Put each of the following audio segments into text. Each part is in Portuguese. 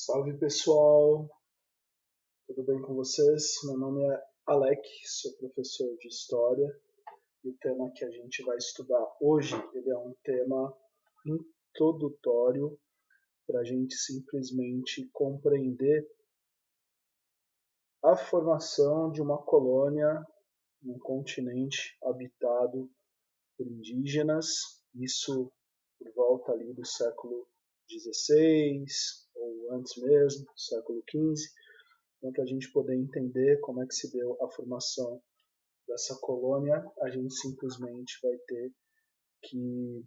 Salve pessoal, tudo bem com vocês? Meu nome é Alec, sou professor de História e o tema que a gente vai estudar hoje ele é um tema introdutório para a gente simplesmente compreender a formação de uma colônia num continente habitado por indígenas, isso por volta ali do século XVI ou antes mesmo, século XV. Então, para a gente poder entender como é que se deu a formação dessa colônia, a gente simplesmente vai ter que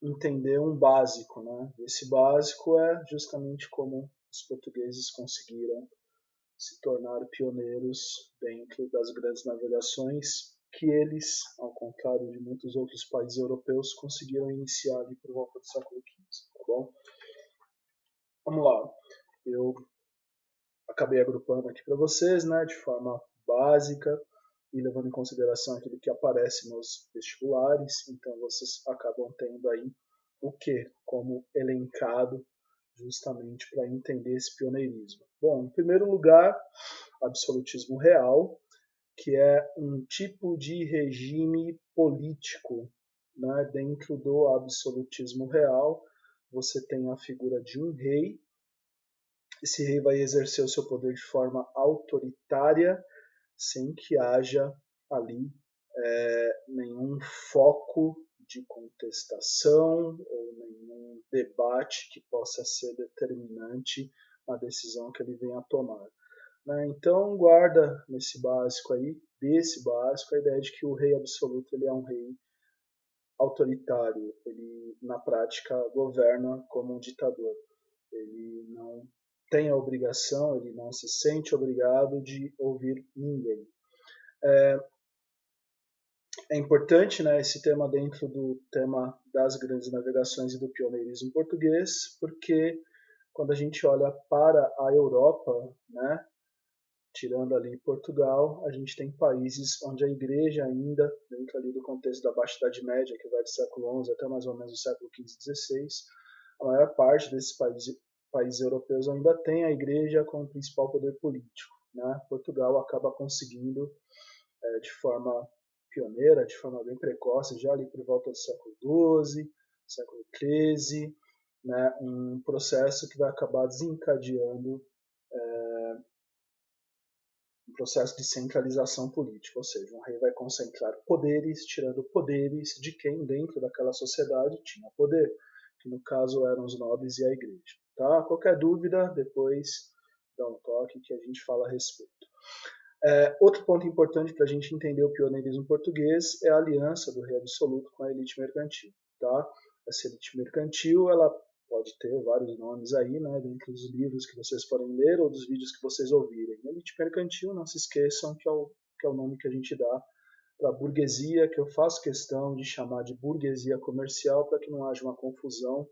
entender um básico, né? Esse básico é justamente como os portugueses conseguiram se tornar pioneiros dentro das grandes navegações que eles, ao contrário de muitos outros países europeus, conseguiram iniciar ali por volta do século XV, tá bom? Vamos lá. Eu acabei agrupando aqui para vocês, né, de forma básica e levando em consideração aquilo que aparece nos vestibulares, então vocês acabam tendo aí o que como elencado justamente para entender esse pioneirismo. Bom, em primeiro lugar, absolutismo real, que é um tipo de regime político, né? Dentro do absolutismo real, você tem a figura de um rei. Esse rei vai exercer o seu poder de forma autoritária, sem que haja ali nenhum foco de contestação ou nenhum debate que possa ser determinante na decisão que ele venha a tomar. Né? Então, guarda nesse básico aí, desse básico, a ideia de que o rei absoluto ele é um rei autoritário, ele na prática governa como um ditador. Ele não tem a obrigação, ele não se sente obrigado de ouvir ninguém. É importante, né, esse tema dentro do tema das grandes navegações e do pioneirismo português, porque quando a gente olha para a Europa, né, tirando ali Portugal, a gente tem países onde a igreja ainda, dentro ali do contexto da Baixa Idade Média, que vai do século XI até mais ou menos o século XV e XVI, a maior parte desses países europeus ainda tem a igreja como principal poder político. Né? Portugal acaba conseguindo, de forma pioneira, de forma bem precoce, já ali por volta do século XII, século XIII, né? Um processo que vai acabar desencadeando um processo de centralização política, ou seja, um rei vai concentrar poderes, tirando poderes de quem dentro daquela sociedade tinha poder, que no caso eram os nobres e a igreja. Tá? Qualquer dúvida, depois dá um toque que a gente fala a respeito. Outro ponto importante para a gente entender o pioneirismo português é a aliança do rei absoluto com a elite mercantil. Tá? Essa elite mercantil ela pode ter vários nomes aí, né, dentro dos livros que vocês forem ler ou dos vídeos que vocês ouvirem. Elite mercantil, não se esqueçam que é o nome que a gente dá para a burguesia, que eu faço questão de chamar de burguesia comercial para que não haja uma confusão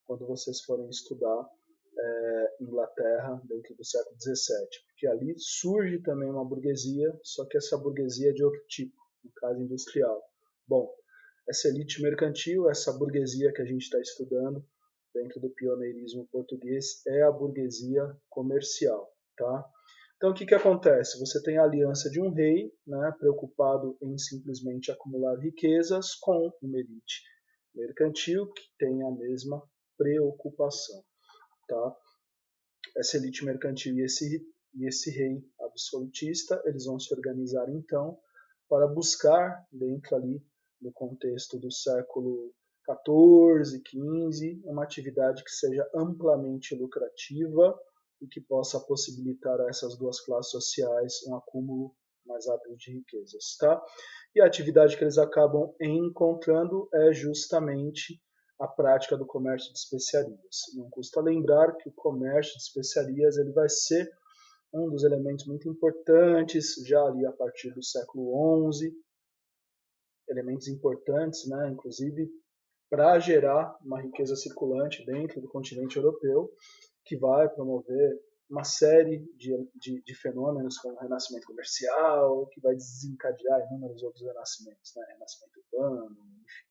quando vocês forem estudar Inglaterra dentro do século XVII, porque ali surge também uma burguesia, só que essa burguesia é de outro tipo, no caso industrial. Bom, essa elite mercantil, essa burguesia que a gente está estudando dentro do pioneirismo português é a burguesia comercial, tá? Então o que acontece? Você tem a aliança de um rei, né, preocupado em simplesmente acumular riquezas, com uma elite mercantil que tem a mesma preocupação, tá? Essa elite mercantil e esse rei absolutista, eles vão se organizar então para buscar dentro ali do contexto do século XIV, XV, uma atividade que seja amplamente lucrativa e que possa possibilitar a essas duas classes sociais um acúmulo mais rápido de riquezas, tá? E a atividade que eles acabam encontrando é justamente a prática do comércio de especiarias. Não custa lembrar que o comércio de especiarias ele vai ser um dos elementos muito importantes já ali a partir do século XI, elementos importantes, né, inclusive para gerar uma riqueza circulante dentro do continente europeu, que vai promover uma série de fenômenos como o renascimento comercial, que vai desencadear inúmeros outros renascimentos, né, renascimento urbano, enfim,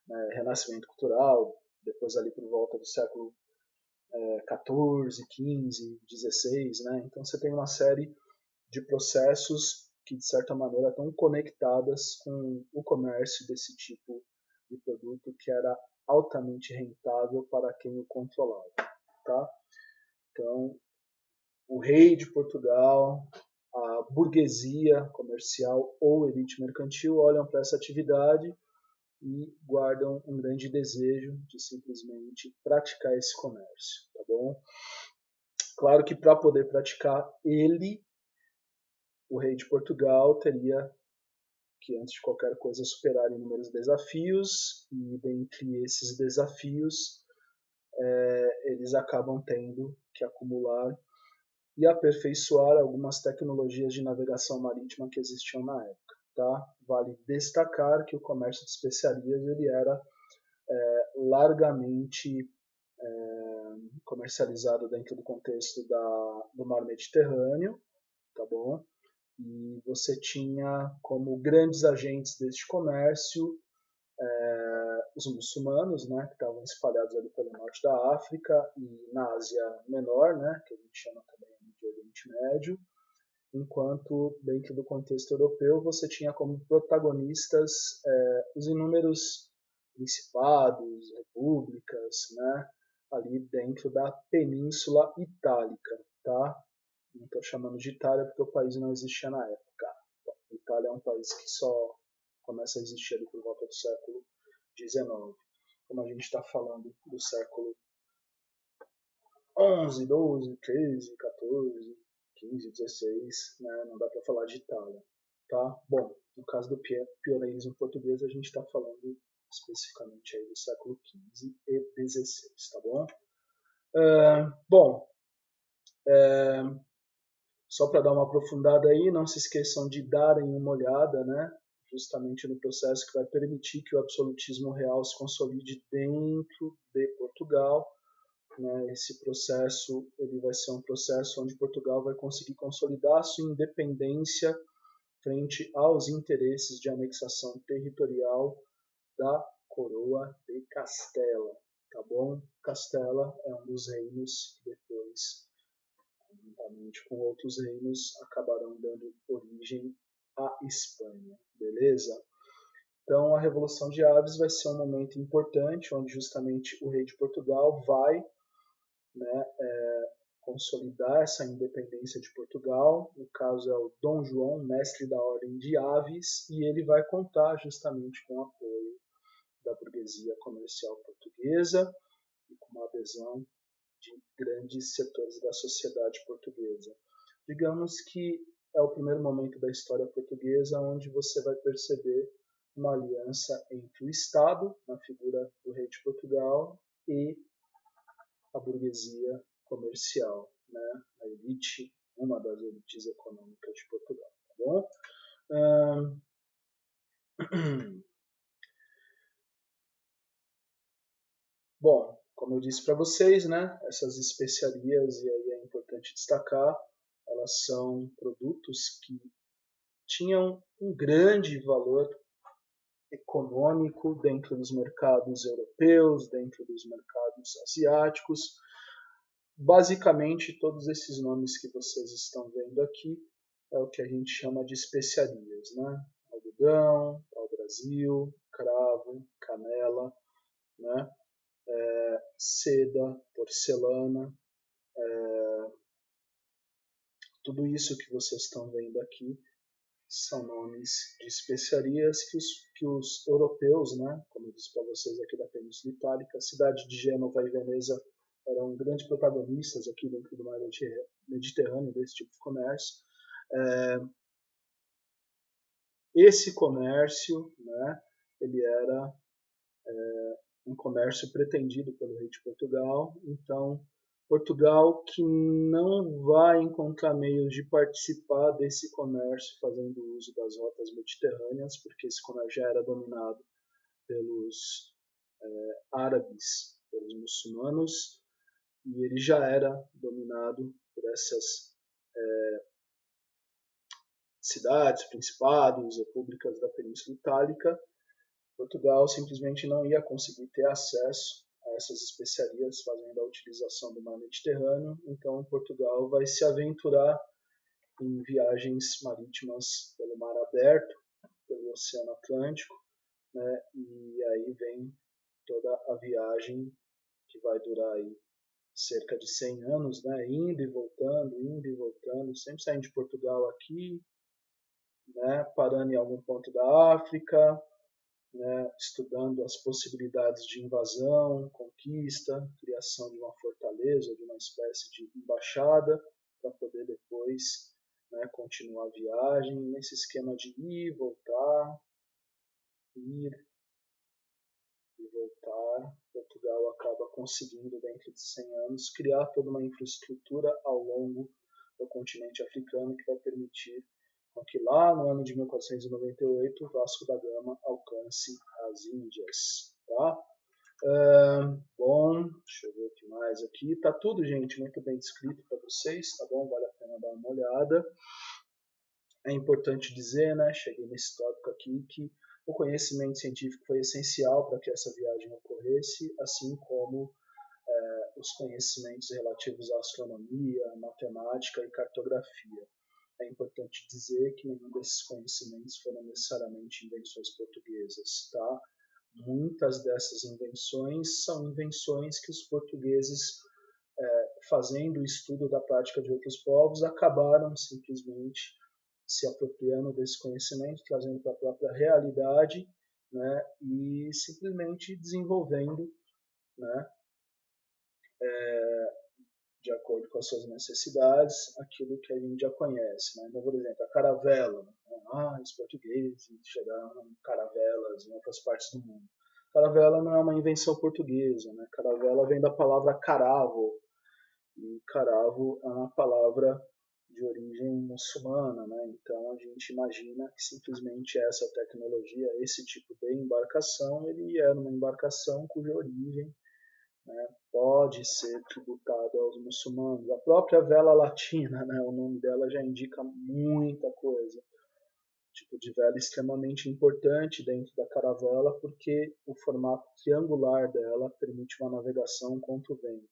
né, renascimento cultural, depois ali por volta do século 14, 15, 16, né? Então você tem uma série de processos que, de certa maneira, estão conectadas com o comércio desse tipo de produto que era altamente rentável para quem o controlava. Tá? Então, o rei de Portugal, a burguesia comercial ou elite mercantil olham para essa atividade e guardam um grande desejo de simplesmente praticar esse comércio, tá bom? Claro que para poder praticar ele, o rei de Portugal teria que, antes de qualquer coisa, superar inúmeros desafios, e dentre esses desafios, eles acabam tendo que acumular e aperfeiçoar algumas tecnologias de navegação marítima que existiam na época. Tá? Vale destacar que o comércio de especiarias ele era largamente comercializado dentro do contexto do mar Mediterrâneo, tá bom? E você tinha como grandes agentes deste comércio os muçulmanos, né, que estavam espalhados ali pelo norte da África e na Ásia Menor, né, que a gente chama também de Oriente Médio, enquanto dentro do contexto europeu você tinha como protagonistas os inúmeros principados, repúblicas, né, ali dentro da Península Itálica, tá? Não estou chamando de Itália porque o país não existia na época. A Itália é um país que só começa a existir ali por volta do século XIX. Como a gente está falando do século XI, XII, XIII, XIV, XV, XVI, né? Não dá para falar de Itália. Tá? Bom, no caso do pioneirismo português, a gente está falando especificamente aí do século XV e XVI, tá bom? Bom, só para dar uma aprofundada aí, não se esqueçam de darem uma olhada, né? Justamente no processo que vai permitir que o absolutismo real se consolide dentro de Portugal. Né? Esse processo ele vai ser um processo onde Portugal vai conseguir consolidar sua independência frente aos interesses de anexação territorial da coroa de Castela, tá bom? Castela é um dos reinos que depois, juntamente com outros reinos, acabarão dando origem à Espanha, beleza? Então a Revolução de Aves vai ser um momento importante, onde justamente o rei de Portugal vai, né, consolidar essa independência de Portugal. No caso é o Dom João, mestre da Ordem de Aves, e ele vai contar justamente com o apoio da burguesia comercial portuguesa e com a adesão de grandes setores da sociedade portuguesa. Digamos que é o primeiro momento da história portuguesa onde você vai perceber uma aliança entre o Estado, na figura do rei de Portugal, e a burguesia comercial, né? A elite, uma das elites econômicas de Portugal, tá bom? Bom, como eu disse para vocês, né, essas especiarias, e aí é importante destacar, elas são produtos que tinham um grande valor econômico dentro dos mercados europeus, dentro dos mercados asiáticos. Basicamente, todos esses nomes que vocês estão vendo aqui é o que a gente chama de especiarias, né? Algodão, pau-brasil, cravo, canela, né? Seda, porcelana, tudo isso que vocês estão vendo aqui são nomes de especiarias que os europeus, né, como eu disse para vocês aqui da Península Itálica, a cidade de Gênova e Veneza eram grandes protagonistas aqui dentro do mar Mediterrâneo desse tipo de comércio. Esse comércio, né, ele era um comércio pretendido pelo rei de Portugal, então Portugal que não vai encontrar meios de participar desse comércio fazendo uso das rotas mediterrâneas, porque esse comércio já era dominado pelos árabes, pelos muçulmanos, e ele já era dominado por essas cidades, principados, repúblicas da Península Itálica. Portugal simplesmente não ia conseguir ter acesso essas especiarias, fazendo a utilização do mar Mediterrâneo. Então, Portugal vai se aventurar em viagens marítimas pelo mar aberto, pelo Oceano Atlântico, né? E aí vem toda a viagem que vai durar aí cerca de 100 anos, né? Indo e voltando, sempre saindo de Portugal aqui, né? Parando em algum ponto da África, né? Estudando as possibilidades de invasão, conquista, criação de uma fortaleza, de uma espécie de embaixada, para poder depois, né, continuar a viagem nesse esquema de ir, voltar, ir e voltar. Portugal acaba conseguindo, dentro de 100 anos, criar toda uma infraestrutura ao longo do continente africano que vai permitir que lá no ano de 1498 Vasco da Gama alcance as Índias. Tá? Bom, deixa eu ver o que mais aqui. Tá tudo, gente, muito bem descrito para vocês, tá bom? Vale a pena dar uma olhada. É importante dizer, né, cheguei nesse tópico aqui, que o conhecimento científico foi essencial para que essa viagem ocorresse, assim como os conhecimentos relativos à astronomia, matemática e cartografia. É importante dizer que nenhum desses conhecimentos foram necessariamente invenções portuguesas, tá? Muitas dessas invenções são invenções que os portugueses, fazendo o estudo da prática de outros povos, acabaram simplesmente se apropriando desse conhecimento, trazendo para a própria realidade, né, e simplesmente desenvolvendo, né, de acordo com as suas necessidades, aquilo que a gente já conhece. Né? Então, por exemplo, a caravela. Né? Os portugueses chegaram em caravelas em outras partes do mundo. Caravela não é uma invenção portuguesa. Né? Caravela vem da palavra caravo. E caravo é uma palavra de origem muçulmana. Né? Então, a gente imagina que simplesmente essa tecnologia, esse tipo de embarcação, ele era uma embarcação cuja origem, né, pode ser tributada aos muçulmanos. A própria vela latina, né, o nome dela já indica muita coisa. Tipo de vela extremamente importante dentro da caravela, porque o formato triangular dela permite uma navegação contra o vento.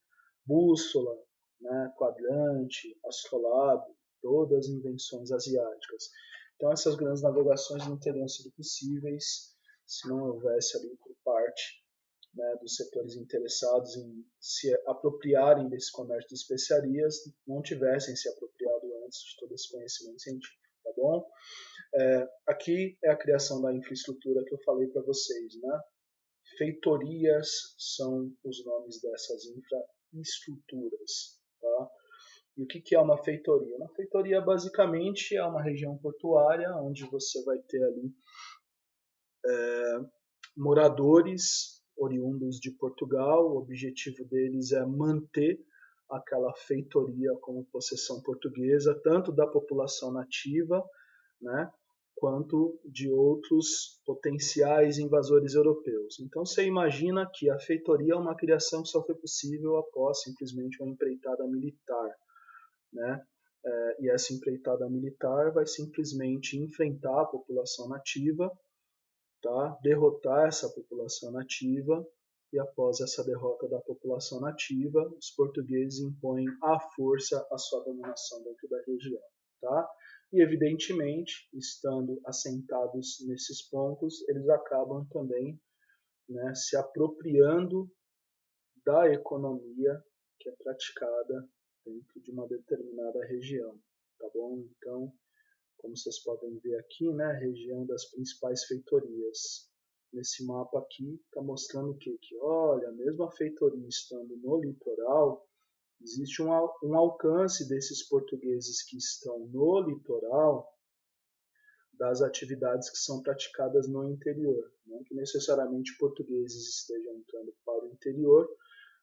Bússola, né, quadrante, astrolabe, todas invenções asiáticas. Então essas grandes navegações não teriam sido possíveis se não houvesse ali por parte, né, dos setores interessados em se apropriarem desse comércio de especiarias, não tivessem se apropriado antes de todo esse conhecimento científico, tá bom? Aqui é a criação da infraestrutura que eu falei para vocês, né? Feitorias são os nomes dessas infraestruturas, tá? E o que é uma feitoria? Uma feitoria basicamente é uma região portuária onde você vai ter ali moradores oriundos de Portugal. O objetivo deles é manter aquela feitoria como possessão portuguesa, tanto da população nativa, né, quanto de outros potenciais invasores europeus. Então você imagina que a feitoria é uma criação que só foi possível após simplesmente uma empreitada militar, né? E essa empreitada militar vai simplesmente enfrentar a população nativa, tá? Derrotar essa população nativa, e após essa derrota da população nativa, os portugueses impõem à força a sua dominação dentro da região. Tá? E, evidentemente, estando assentados nesses pontos, eles acabam também, né, se apropriando da economia que é praticada dentro de uma determinada região. Tá bom? Então, como vocês podem ver aqui, né, a região das principais feitorias. Nesse mapa aqui está mostrando o quê? Que, olha, mesmo a feitoria estando no litoral, existe um alcance desses portugueses que estão no litoral das atividades que são praticadas no interior. Não que necessariamente portugueses estejam entrando para o interior,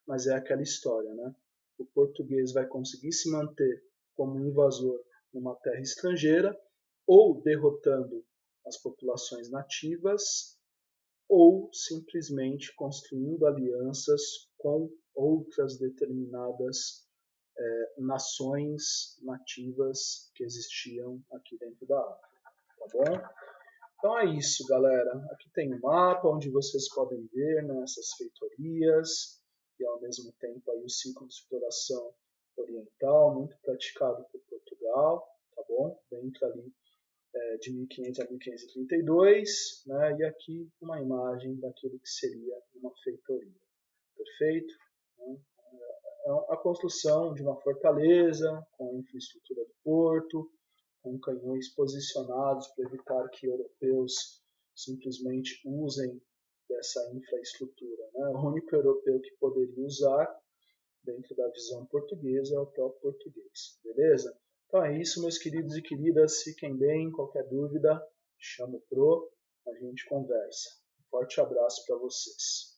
mas é aquela história, né? O português vai conseguir se manter como invasor numa terra estrangeira, ou derrotando as populações nativas, ou simplesmente construindo alianças com outras determinadas nações nativas que existiam aqui dentro da África, tá bom? Então é isso, galera. Aqui tem um mapa onde vocês podem ver, né, essas feitorias. e ao mesmo tempo aí o ciclo de exploração oriental, muito praticado por Portugal, tá bom? Dentro ali de 1500 a 1532, né? E aqui uma imagem daquilo que seria uma feitoria, perfeito? É a construção de uma fortaleza com a infraestrutura do porto, com canhões posicionados para evitar que europeus simplesmente usem dessa infraestrutura, né? O único europeu que poderia usar, dentro da visão portuguesa, é o próprio português, beleza? Então é isso, meus queridos e queridas, fiquem bem, qualquer dúvida, chama o Pro, a gente conversa. Um forte abraço para vocês.